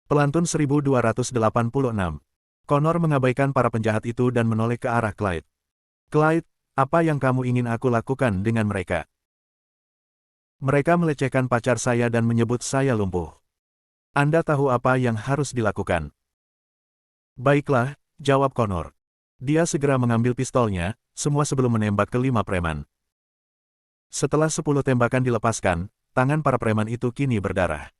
Pelantun 1286. Connor mengabaikan para penjahat itu dan menoleh ke arah Clyde. Clyde, apa yang kamu ingin aku lakukan dengan mereka? Mereka melecehkan pacar saya dan menyebut saya lumpuh. Anda tahu apa yang harus dilakukan? Baiklah, jawab Connor. Dia segera mengambil pistolnya, semua sebelum menembak kelima preman. Setelah 10 tembakan dilepaskan, tangan para preman itu kini berdarah.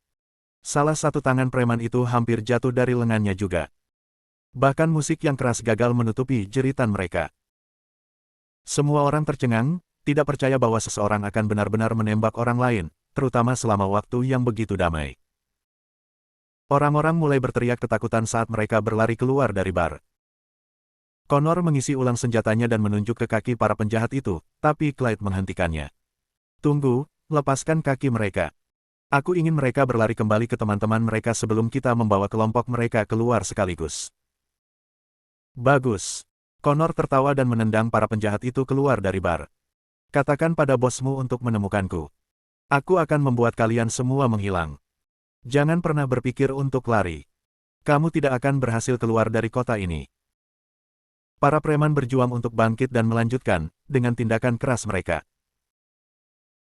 Salah satu tangan preman itu hampir jatuh dari lengannya juga. Bahkan musik yang keras gagal menutupi jeritan mereka. Semua orang tercengang, tidak percaya bahwa seseorang akan benar-benar menembak orang lain, terutama selama waktu yang begitu damai. Orang-orang mulai berteriak ketakutan saat mereka berlari keluar dari bar. Connor mengisi ulang senjatanya dan menunjuk ke kaki para penjahat itu, tapi Clyde menghentikannya. Tunggu, lepaskan kaki mereka. Aku ingin mereka berlari kembali ke teman-teman mereka sebelum kita membawa kelompok mereka keluar sekaligus. Bagus. Connor tertawa dan menendang para penjahat itu keluar dari bar. Katakan pada bosmu untuk menemukanku. Aku akan membuat kalian semua menghilang. Jangan pernah berpikir untuk lari. Kamu tidak akan berhasil keluar dari kota ini. Para preman berjuang untuk bangkit dan melanjutkan, dengan tindakan keras mereka.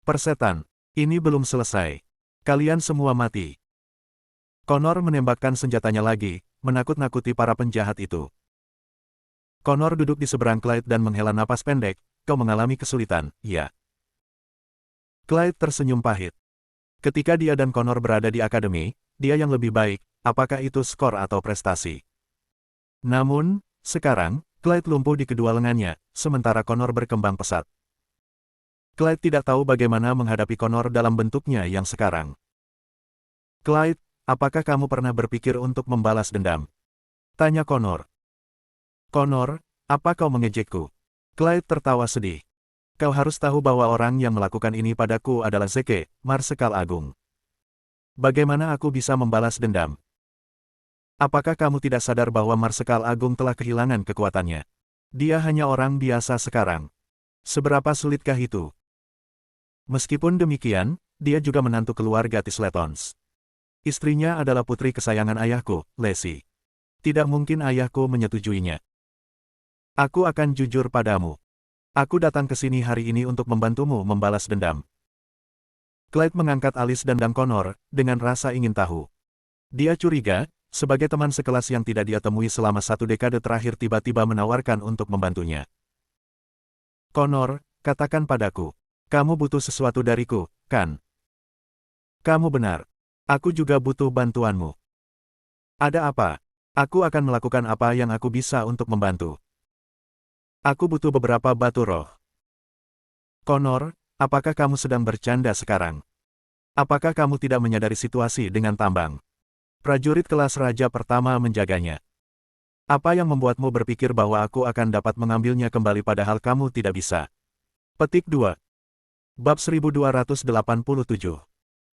Persetan, ini belum selesai. Kalian semua mati. Connor menembakkan senjatanya lagi, menakut-nakuti para penjahat itu. Connor duduk di seberang Clyde dan menghela napas pendek. Kau mengalami kesulitan, ya? Clyde tersenyum pahit. Ketika dia dan Connor berada di akademi, dia yang lebih baik, apakah itu skor atau prestasi? Namun, sekarang, Clyde lumpuh di kedua lengannya, sementara Connor berkembang pesat. Clyde tidak tahu bagaimana menghadapi Connor dalam bentuknya yang sekarang. Clyde, apakah kamu pernah berpikir untuk membalas dendam? Tanya Connor. Connor, apa kau mengejekku? Clyde tertawa sedih. Kau harus tahu bahwa orang yang melakukan ini padaku adalah Zeke, Marsekal Agung. Bagaimana aku bisa membalas dendam? Apakah kamu tidak sadar bahwa Marsekal Agung telah kehilangan kekuatannya? Dia hanya orang biasa sekarang. Seberapa sulitkah itu? Meskipun demikian, dia juga menantu keluarga Tisletons. Istrinya adalah putri kesayangan ayahku, Lacey. Tidak mungkin ayahku menyetujuinya. Aku akan jujur padamu. Aku datang ke sini hari ini untuk membantumu membalas dendam. Clyde mengangkat alis dan dang Connor, dengan rasa ingin tahu. Dia curiga, sebagai teman sekelas yang tidak dia temui selama 1 dekade terakhir tiba-tiba menawarkan untuk membantunya. Connor, katakan padaku. Kamu butuh sesuatu dariku, kan? Kamu benar. Aku juga butuh bantuanmu. Ada apa? Aku akan melakukan apa yang aku bisa untuk membantu. Aku butuh beberapa batu roh. Connor, apakah kamu sedang bercanda sekarang? Apakah kamu tidak menyadari situasi dengan tambang? Prajurit kelas raja pertama menjaganya. Apa yang membuatmu berpikir bahwa aku akan dapat mengambilnya kembali padahal kamu tidak bisa? Petik 2. Bab 1287.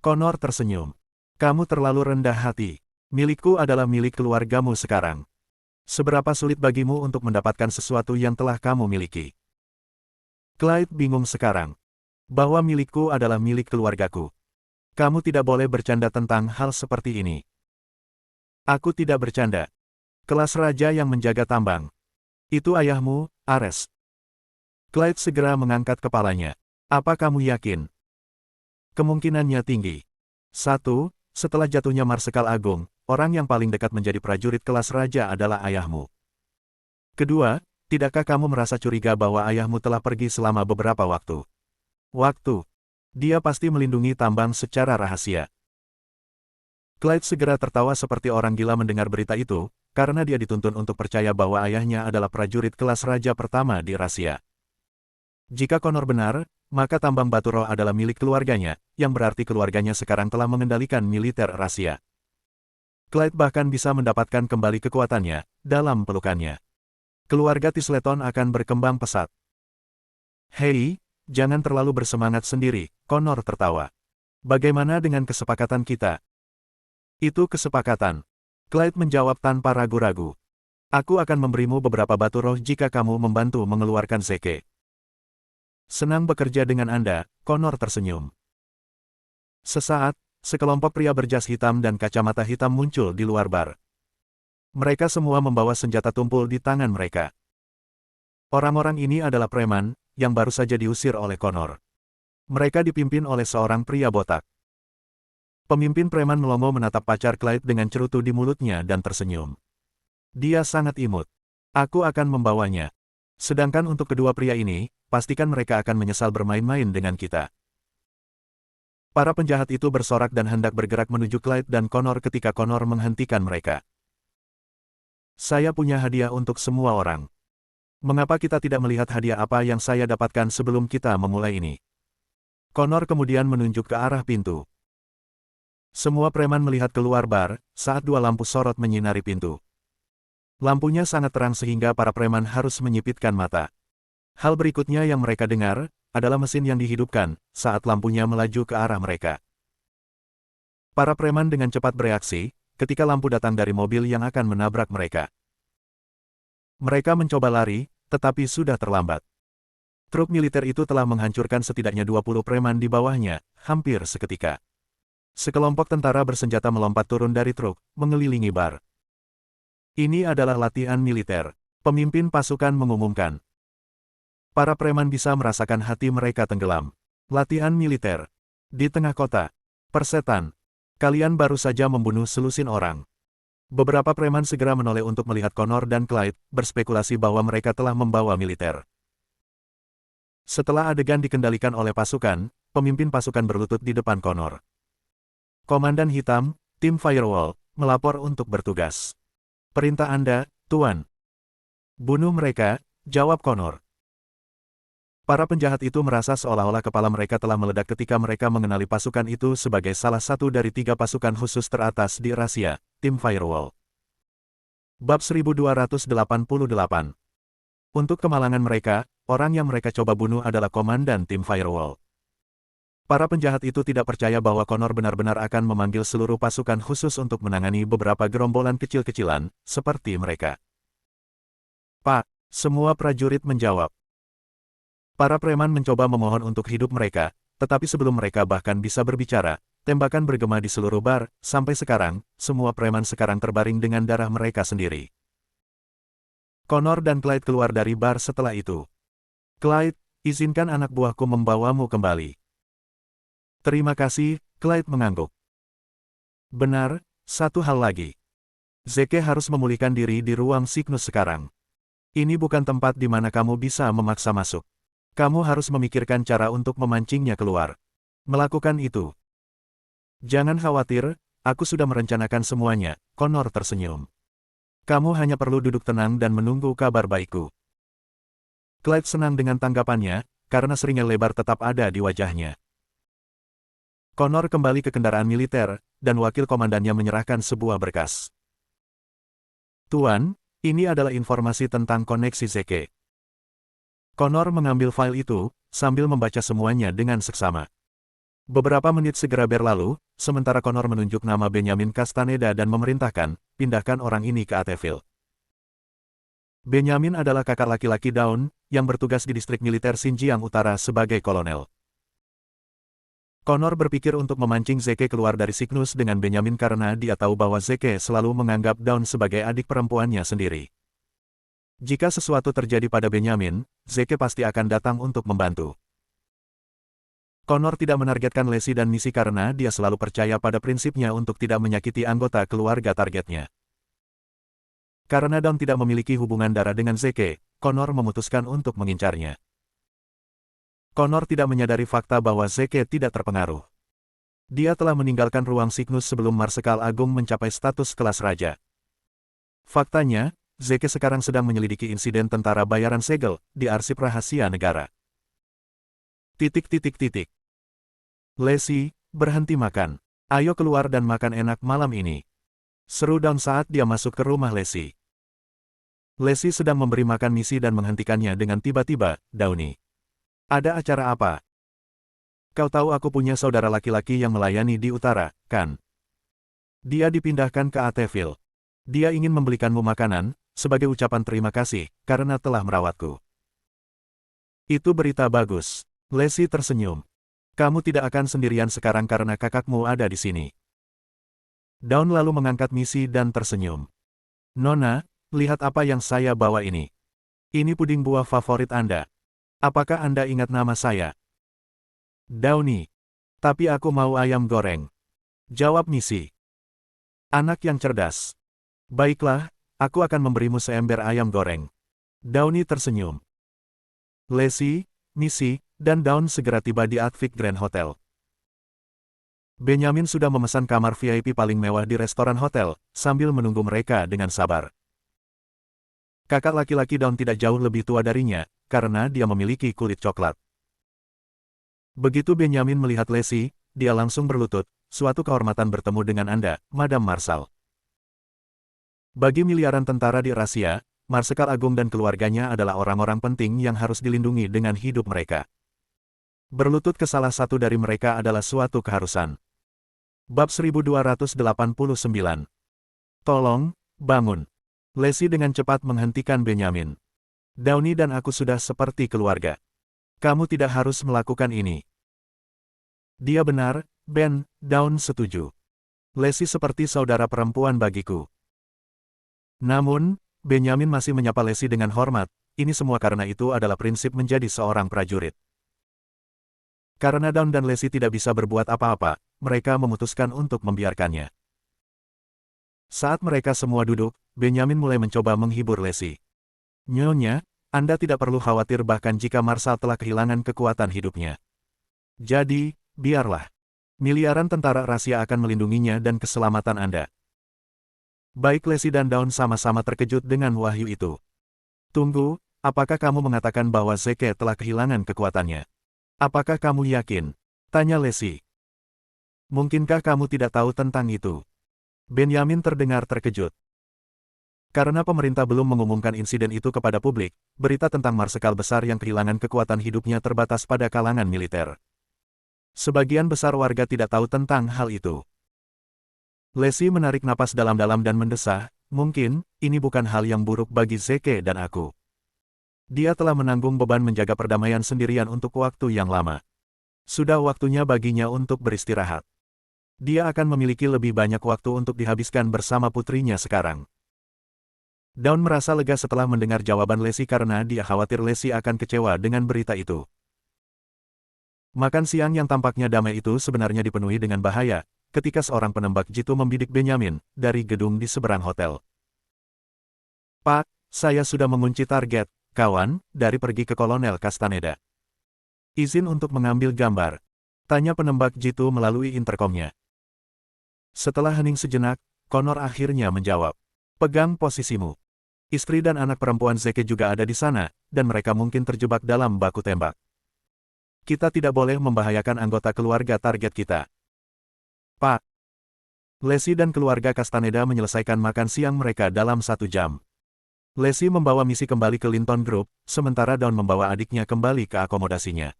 Connor tersenyum. Kamu terlalu rendah hati. Milikku adalah milik keluargamu sekarang. Seberapa sulit bagimu untuk mendapatkan sesuatu yang telah kamu miliki? Clyde bingung sekarang. Bahwa milikku adalah milik keluargaku. Kamu tidak boleh bercanda tentang hal seperti ini. Aku tidak bercanda. Kelas raja yang menjaga tambang. Itu ayahmu, Ares. Clyde segera mengangkat kepalanya. Apa kamu yakin? Kemungkinannya tinggi. 1. Setelah jatuhnya Marsekal Agung, orang yang paling dekat menjadi prajurit kelas raja adalah ayahmu. Kedua, tidakkah kamu merasa curiga bahwa ayahmu telah pergi selama beberapa waktu? Waktu. Dia pasti melindungi tambang secara rahasia. Clyde segera tertawa seperti orang gila mendengar berita itu, karena dia dituntun untuk percaya bahwa ayahnya adalah prajurit kelas raja pertama di Rahasia. Jika Connor benar, maka tambang batu roh adalah milik keluarganya, yang berarti keluarganya sekarang telah mengendalikan militer Rahasia. Clyde bahkan bisa mendapatkan kembali kekuatannya, dalam pelukannya. Keluarga Tisleton akan berkembang pesat. Hei, jangan terlalu bersemangat sendiri, Connor tertawa. Bagaimana dengan kesepakatan kita? Itu kesepakatan. Clyde menjawab tanpa ragu-ragu. Aku akan memberimu beberapa batu roh jika kamu membantu mengeluarkan Zeke. Senang bekerja dengan Anda, Connor tersenyum. Sesaat, Sekelompok pria berjas hitam dan kacamata hitam muncul di luar bar. Mereka semua membawa senjata tumpul di tangan mereka. Orang-orang ini adalah preman, yang baru saja diusir oleh Connor. Mereka dipimpin oleh seorang pria botak. Pemimpin preman melongo menatap pacar Clyde dengan cerutu di mulutnya dan tersenyum. Dia sangat imut. Aku akan membawanya. Sedangkan untuk kedua pria ini, pastikan mereka akan menyesal bermain-main dengan kita. Para penjahat itu bersorak dan hendak bergerak menuju Clyde dan Connor ketika Connor menghentikan mereka. Saya punya hadiah untuk semua orang. Mengapa kita tidak melihat hadiah apa yang saya dapatkan sebelum kita memulai ini? Connor kemudian menunjuk ke arah pintu. Semua preman melihat keluar bar, saat dua lampu sorot menyinari pintu. Lampunya sangat terang sehingga para preman harus menyipitkan mata. Hal berikutnya yang mereka dengar, adalah mesin yang dihidupkan, saat lampunya melaju ke arah mereka. Para preman dengan cepat bereaksi, ketika lampu datang dari mobil yang akan menabrak mereka. Mereka mencoba lari, tetapi sudah terlambat. Truk militer itu telah menghancurkan setidaknya 20 preman di bawahnya, hampir seketika. Sekelompok tentara bersenjata melompat turun dari truk, mengelilingi bar. Ini adalah latihan militer. Pemimpin pasukan mengumumkan. Para preman bisa merasakan hati mereka tenggelam. Latihan militer. Di tengah kota. Persetan. Kalian baru saja membunuh selusin orang. Beberapa preman segera menoleh untuk melihat Connor dan Clyde, berspekulasi bahwa mereka telah membawa militer. Setelah adegan dikendalikan oleh pasukan, pemimpin pasukan berlutut di depan Connor. Komandan Hitam, tim Firewall, melapor untuk bertugas. Perintah Anda, Tuan. Bunuh mereka, jawab Connor. Para penjahat itu merasa seolah-olah kepala mereka telah meledak ketika mereka mengenali pasukan itu sebagai salah satu dari 3 pasukan khusus teratas di Rahasia, tim Firewall. Bab 1288. Untuk kemalangan mereka, orang yang mereka coba bunuh adalah komandan tim Firewall. Para penjahat itu tidak percaya bahwa Connor benar-benar akan memanggil seluruh pasukan khusus untuk menangani beberapa gerombolan kecil-kecilan, seperti mereka. Pak, semua prajurit menjawab. Para preman mencoba memohon untuk hidup mereka, tetapi sebelum mereka bahkan bisa berbicara, tembakan bergema di seluruh bar. Sampai sekarang, semua preman sekarang terbaring dengan darah mereka sendiri. Connor dan Clyde keluar dari bar setelah itu. Clyde, izinkan anak buahku membawamu kembali. Terima kasih, Clyde mengangguk. Benar, satu hal lagi. Zeke harus memulihkan diri di ruang Cygnus sekarang. Ini bukan tempat di mana kamu bisa memaksa masuk. Kamu harus memikirkan cara untuk memancingnya keluar. Melakukan itu. Jangan khawatir, aku sudah merencanakan semuanya, Connor tersenyum. Kamu hanya perlu duduk tenang dan menunggu kabar baikku. Clyde senang dengan tanggapannya, karena seringel lebar tetap ada di wajahnya. Connor kembali ke kendaraan militer, dan wakil komandannya menyerahkan sebuah berkas. Tuan, ini adalah informasi tentang koneksi Zeke. Connor mengambil file itu, sambil membaca semuanya dengan seksama. Beberapa menit segera berlalu, sementara Connor menunjuk nama Benjamin Castaneda dan memerintahkan, pindahkan orang ini ke Ateville. Benjamin adalah kakak laki-laki Dawn, yang bertugas di distrik militer Xinjiang Utara sebagai kolonel. Connor berpikir untuk memancing Zeke keluar dari Cygnus dengan Benjamin karena dia tahu bahwa Zeke selalu menganggap Dawn sebagai adik perempuannya sendiri. Jika sesuatu terjadi pada Benjamin, Zeke pasti akan datang untuk membantu. Connor tidak menargetkan Lacey dan misi karena dia selalu percaya pada prinsipnya untuk tidak menyakiti anggota keluarga targetnya. Karena Dawn tidak memiliki hubungan darah dengan Zeke, Connor memutuskan untuk mengincarnya. Connor tidak menyadari fakta bahwa Zeke tidak terpengaruh. Dia telah meninggalkan ruang Cygnus sebelum Marsekal Agung mencapai status kelas raja. Faktanya, Zeke sekarang sedang menyelidiki insiden tentara bayaran segel di arsip rahasia negara. Lacey, berhenti makan. Ayo keluar dan makan enak malam ini. Seru Dawn saat dia masuk ke rumah Lacey. Lacey sedang memberi makan misi dan menghentikannya dengan tiba-tiba, Downy. Ada acara apa? Kau tahu aku punya saudara laki-laki yang melayani di utara, kan? Dia dipindahkan ke Ateville. Dia ingin membelikanmu makanan, sebagai ucapan terima kasih, karena telah merawatku. Itu berita bagus. Lacey tersenyum. Kamu tidak akan sendirian sekarang karena kakakmu ada di sini. Dawn lalu mengangkat misi dan tersenyum. Nona, lihat apa yang saya bawa ini. Ini puding buah favorit Anda. Apakah Anda ingat nama saya? Downy. Tapi aku mau ayam goreng. Jawab misi. Anak yang cerdas. Baiklah, aku akan memberimu seember ayam goreng. Downy tersenyum. Lacey, Missy, dan Dawn segera tiba di Advik Grand Hotel. Benjamin sudah memesan kamar VIP paling mewah di restoran hotel, sambil menunggu mereka dengan sabar. Kakak laki-laki Dawn tidak jauh lebih tua darinya, karena dia memiliki kulit coklat. Begitu Benjamin melihat Lacey, dia langsung berlutut, suatu kehormatan bertemu dengan Anda, Madam Marshall. Bagi miliaran tentara di Rahasia, Marsekal Agung dan keluarganya adalah orang-orang penting yang harus dilindungi dengan hidup mereka. Berlutut ke salah satu dari mereka adalah suatu keharusan. Bab 1289. Tolong, bangun. Lacey dengan cepat menghentikan Benjamin. Downy dan aku sudah seperti keluarga. Kamu tidak harus melakukan ini. Dia benar, Ben, Dawn setuju. Lacey seperti saudara perempuan bagiku. Namun, Benjamin masih menyapa Lacey dengan hormat, ini semua karena itu adalah prinsip menjadi seorang prajurit. Karena Dawn dan Lacey tidak bisa berbuat apa-apa, mereka memutuskan untuk membiarkannya. Saat mereka semua duduk, Benjamin mulai mencoba menghibur Lacey. Nyonya, Anda tidak perlu khawatir bahkan jika Marshall telah kehilangan kekuatan hidupnya. Jadi, biarlah. Miliaran tentara rahasia akan melindunginya dan keselamatan Anda. Baik Lacey dan Dawn sama-sama terkejut dengan wahyu itu. Tunggu, apakah kamu mengatakan bahwa Zeke telah kehilangan kekuatannya? Apakah kamu yakin? Tanya Lacey. Mungkinkah kamu tidak tahu tentang itu? Benjamin terdengar terkejut. Karena pemerintah belum mengumumkan insiden itu kepada publik, berita tentang marsekal besar yang kehilangan kekuatan hidupnya terbatas pada kalangan militer. Sebagian besar warga tidak tahu tentang hal itu. Lacey menarik napas dalam-dalam dan mendesah, mungkin, ini bukan hal yang buruk bagi Zeke dan aku. Dia telah menanggung beban menjaga perdamaian sendirian untuk waktu yang lama. Sudah waktunya baginya untuk beristirahat. Dia akan memiliki lebih banyak waktu untuk dihabiskan bersama putrinya sekarang. Dawn merasa lega setelah mendengar jawaban Lacey karena dia khawatir Lacey akan kecewa dengan berita itu. Makan siang yang tampaknya damai itu sebenarnya dipenuhi dengan bahaya, ketika seorang penembak jitu membidik Benjamin dari gedung di seberang hotel. Pak, saya sudah mengunci target, kawan, dari pergi ke Kolonel Castaneda. Izin untuk mengambil gambar. Tanya penembak jitu melalui interkomnya. Setelah hening sejenak, Connor akhirnya menjawab. Pegang posisimu. Istri dan anak perempuan Zeke juga ada di sana, dan mereka mungkin terjebak dalam baku tembak. Kita tidak boleh membahayakan anggota keluarga target kita. Pak. Lacey dan keluarga Castaneda menyelesaikan makan siang mereka dalam 1 jam. Lacey membawa misi kembali ke Linton Group, sementara Dawn membawa adiknya kembali ke akomodasinya.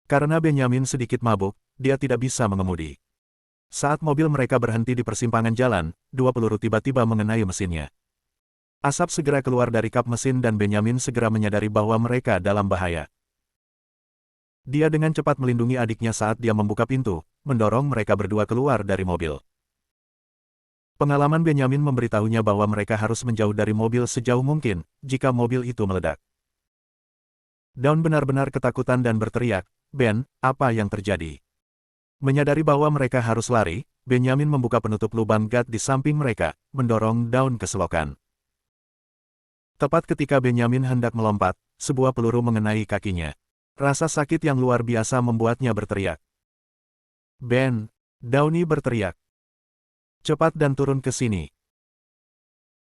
Karena Benjamin sedikit mabuk, dia tidak bisa mengemudi. Saat mobil mereka berhenti di persimpangan jalan, 2 peluru tiba-tiba mengenai mesinnya. Asap segera keluar dari kap mesin dan Benjamin segera menyadari bahwa mereka dalam bahaya. Dia dengan cepat melindungi adiknya saat dia membuka pintu, mendorong mereka berdua keluar dari mobil. Pengalaman Benjamin memberitahunya bahwa mereka harus menjauh dari mobil sejauh mungkin, jika mobil itu meledak. Dawn benar-benar ketakutan dan berteriak, Ben, apa yang terjadi? Menyadari bahwa mereka harus lari, Benjamin membuka penutup lubang gat di samping mereka, mendorong Dawn ke selokan. Tepat ketika Benjamin hendak melompat, sebuah peluru mengenai kakinya. Rasa sakit yang luar biasa membuatnya berteriak. Ben, Downy berteriak. Cepat dan turun ke sini.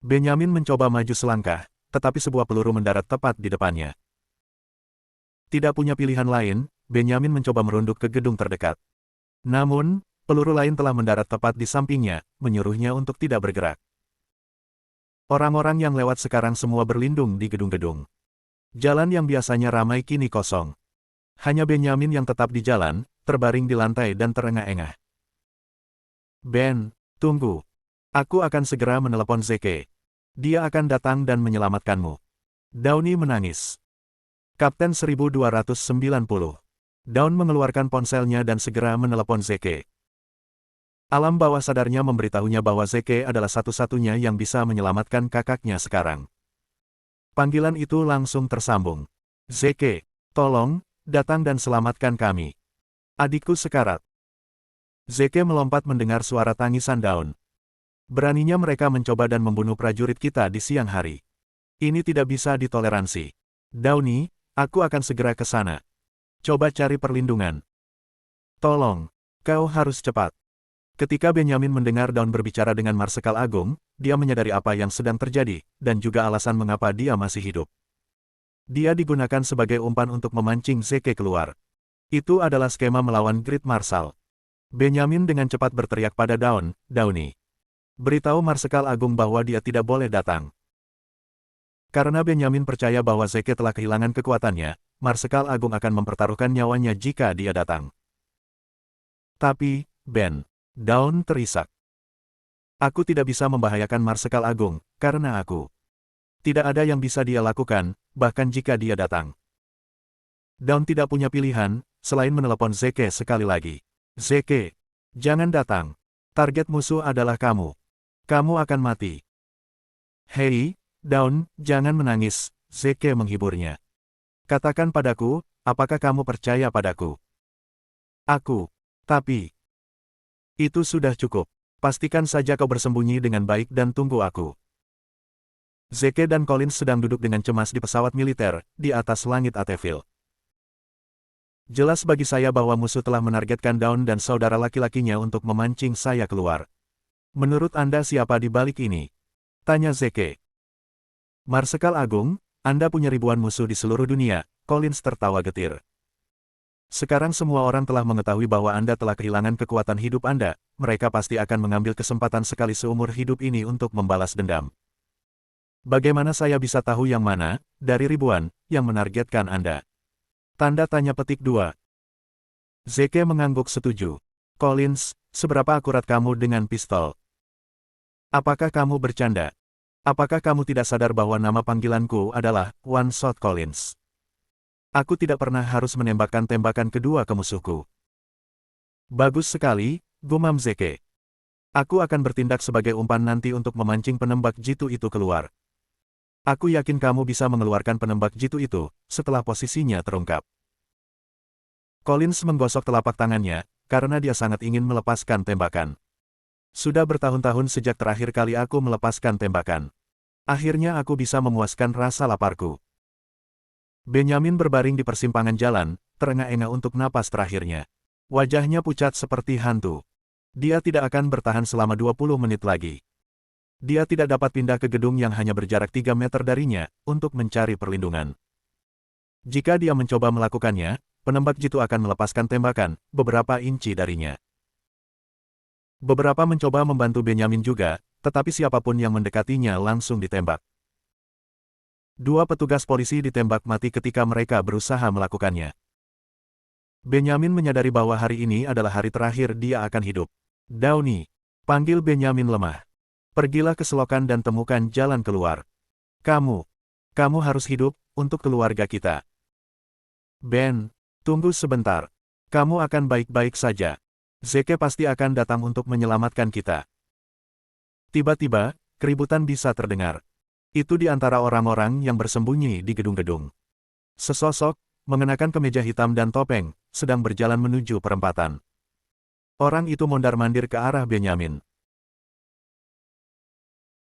Benjamin mencoba maju selangkah, tetapi sebuah peluru mendarat tepat di depannya. Tidak punya pilihan lain, Benjamin mencoba merunduk ke gedung terdekat. Namun, peluru lain telah mendarat tepat di sampingnya, menyuruhnya untuk tidak bergerak. Orang-orang yang lewat sekarang semua berlindung di gedung-gedung. Jalan yang biasanya ramai kini kosong. Hanya Benjamin yang tetap di jalan, terbaring di lantai dan terengah-engah. Ben, tunggu. Aku akan segera menelepon Zeke. Dia akan datang dan menyelamatkanmu. Downy menangis. Kapten 1290. Daun mengeluarkan ponselnya dan segera menelepon Zeke. Alam bawah sadarnya memberitahunya bahwa Zeke adalah satu-satunya yang bisa menyelamatkan kakaknya sekarang. Panggilan itu langsung tersambung. Zeke, tolong, datang dan selamatkan kami. Adikku sekarat. Zeke melompat mendengar suara tangisan Daun. Beraninya mereka mencoba dan membunuh prajurit kita di siang hari. Ini tidak bisa ditoleransi. Downy, aku akan segera ke sana. Coba cari perlindungan. Tolong, kau harus cepat. Ketika Benyamin mendengar Daun berbicara dengan Marsekal Agung, dia menyadari apa yang sedang terjadi, dan juga alasan mengapa dia masih hidup. Dia digunakan sebagai umpan untuk memancing Zeke keluar. Itu adalah skema melawan Great Marshal. Benyamin dengan cepat berteriak pada Daun, Downy. Beritahu Marsekal Agung bahwa dia tidak boleh datang. Karena Benyamin percaya bahwa Zeke telah kehilangan kekuatannya, Marsekal Agung akan mempertaruhkan nyawanya jika dia datang. Tapi, Ben, Daun terisak. Aku tidak bisa membahayakan Marsekal Agung, karena aku. Tidak ada yang bisa dia lakukan, bahkan jika dia datang. Daun tidak punya pilihan, selain menelepon Zeke sekali lagi. Zeke, jangan datang. Target musuh adalah kamu. Kamu akan mati. Hei, Daun, jangan menangis, Zeke menghiburnya. Katakan padaku, apakah kamu percaya padaku? Tapi. Itu sudah cukup. Pastikan saja kau bersembunyi dengan baik dan tunggu aku. Zeke dan Collins sedang duduk dengan cemas di pesawat militer, di atas langit Ateville. Jelas bagi saya bahwa musuh telah menargetkan Daun dan saudara laki-lakinya untuk memancing saya keluar. Menurut Anda siapa di balik ini? Tanya Zeke. Marsekal Agung, Anda punya ribuan musuh di seluruh dunia, Collins tertawa getir. Sekarang semua orang telah mengetahui bahwa Anda telah kehilangan kekuatan hidup Anda, mereka pasti akan mengambil kesempatan sekali seumur hidup ini untuk membalas dendam. Bagaimana saya bisa tahu yang mana, dari ribuan, yang menargetkan Anda? Tanda tanya petik 2. Zeke mengangguk setuju. Collins, seberapa akurat kamu dengan pistol? Apakah kamu bercanda? Apakah kamu tidak sadar bahwa nama panggilanku adalah One Shot Collins? Aku tidak pernah harus menembakkan tembakan kedua ke musuhku. Bagus sekali, gumam Zeke. Aku akan bertindak sebagai umpan nanti untuk memancing penembak jitu itu keluar. Aku yakin kamu bisa mengeluarkan penembak jitu itu, setelah posisinya terungkap. Collins menggosok telapak tangannya, karena dia sangat ingin melepaskan tembakan. Sudah bertahun-tahun sejak terakhir kali aku melepaskan tembakan. Akhirnya aku bisa memuaskan rasa laparku. Benyamin berbaring di persimpangan jalan, terengah-engah untuk napas terakhirnya. Wajahnya pucat seperti hantu. Dia tidak akan bertahan selama 20 menit lagi. Dia tidak dapat pindah ke gedung yang hanya berjarak 3 meter darinya, untuk mencari perlindungan. Jika dia mencoba melakukannya, penembak jitu akan melepaskan tembakan, beberapa inci darinya. Beberapa mencoba membantu Benyamin juga, tetapi siapapun yang mendekatinya langsung ditembak. 2 petugas polisi ditembak mati ketika mereka berusaha melakukannya. Benyamin menyadari bahwa hari ini adalah hari terakhir dia akan hidup. Downy, panggil Benyamin lemah. Pergilah ke selokan dan temukan jalan keluar. Kamu harus hidup, untuk keluarga kita. Ben, tunggu sebentar. Kamu akan baik-baik saja. Zeke pasti akan datang untuk menyelamatkan kita. Tiba-tiba, keributan bisa terdengar. Itu di antara orang-orang yang bersembunyi di gedung-gedung. Sesosok, mengenakan kemeja hitam dan topeng, sedang berjalan menuju perempatan. Orang itu mondar-mandir ke arah Benyamin.